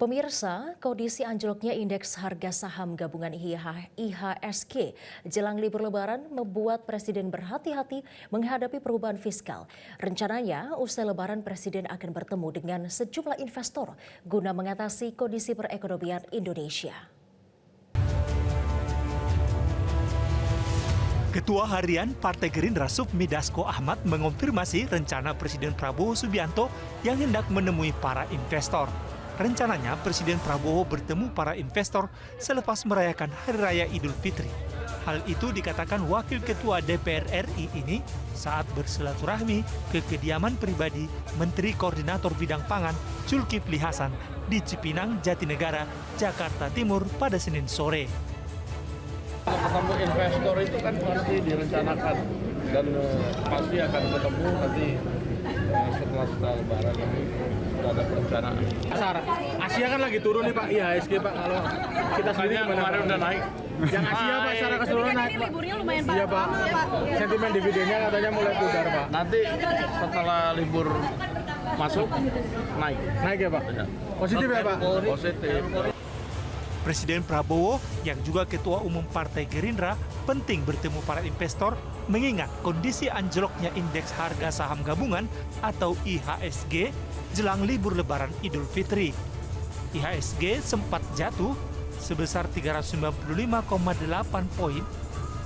Pemirsa, kondisi anjloknya indeks harga saham gabungan IHSG jelang libur Lebaran membuat Presiden berhati-hati menghadapi perubahan fiskal. Rencananya, usai Lebaran Presiden akan bertemu dengan sejumlah investor guna mengatasi kondisi perekonomian Indonesia. Ketua Harian Partai Gerindra Sufmi Dasko Ahmad mengonfirmasi rencana Presiden Prabowo Subianto yang hendak menemui para investor. Rencananya Presiden Prabowo bertemu para investor selepas merayakan Hari Raya Idul Fitri. Hal itu dikatakan Wakil Ketua DPR RI ini saat bersilaturahmi ke kediaman pribadi Menteri Koordinator Bidang Pangan Zulkifli Hasan di Cipinang, Jatinegara, Jakarta Timur pada Senin sore. Ketemu investor itu kan pasti direncanakan dan pasti akan ketemu nanti setelah Lebaran ini sudah ada perencanaan. Pasar Asia kan lagi turun nih Pak, IHSG Pak, kalau kita sendiri kemarin udah naik. Yang Asia Pak secara keseluruhan naik Pak. Liburnya lumayan Pak. Iya Pak, sentimen dividennya katanya mulai pudar Pak. Nanti setelah libur masuk naik. Naik ya Pak? Positif ya Pak? Positif. Presiden Prabowo yang juga Ketua Umum Partai Gerindra penting bertemu para investor mengingat kondisi anjloknya indeks harga saham gabungan atau IHSG jelang libur Lebaran Idul Fitri. IHSG sempat jatuh sebesar 395,8 poin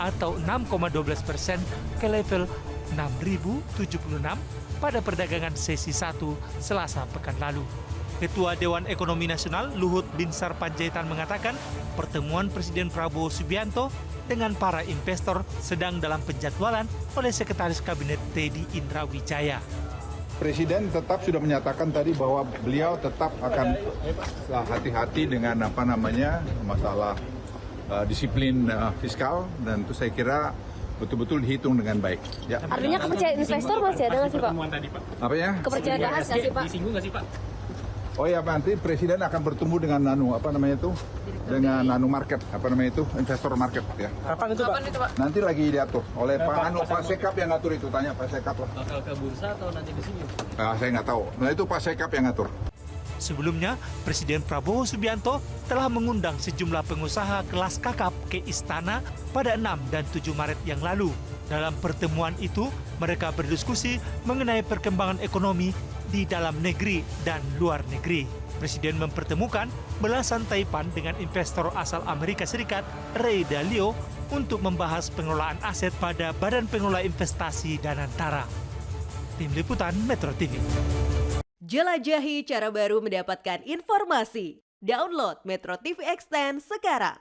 atau 6,12% ke level 6.076 pada perdagangan sesi 1 Selasa pekan lalu. Ketua Dewan Ekonomi Nasional Luhut Binsar Panjaitan mengatakan pertemuan Presiden Prabowo Subianto dengan para investor sedang dalam penjadwalan oleh Sekretaris Kabinet Teddy Indrawijaya. Presiden tetap sudah menyatakan tadi bahwa beliau tetap akan hati-hati dengan masalah disiplin fiskal, dan itu saya kira betul-betul dihitung dengan baik. Ya. Artinya kepercayaan investor masih ada nggak sih Pak? Apa ya? Kepercayaan bahas nggak sih Pak? Disinggung nggak sih Pak? Oh ya, nanti Presiden akan bertemu dengan dengan market, investor market ya. Kapan itu Pak? Nanti lagi diatur oleh Pak Sekap yang ngatur itu, tanya Pak Sekap lah. Bakal ke bursa atau nanti di sini? Saya nggak tahu. Nah itu Pak Sekap yang ngatur. Sebelumnya, Presiden Prabowo Subianto telah mengundang sejumlah pengusaha kelas kakap ke Istana pada 6 dan 7 Maret yang lalu. Dalam pertemuan itu, mereka berdiskusi mengenai perkembangan ekonomi di dalam negeri dan luar negeri. Presiden mempertemukan belasan taipan dengan investor asal Amerika Serikat, Ray Dalio, untuk membahas pengelolaan aset pada Badan Pengelola Investasi Danantara. Tim Liputan Metro TV. Jelajahi cara baru mendapatkan informasi. Download Metro TV Extend sekarang.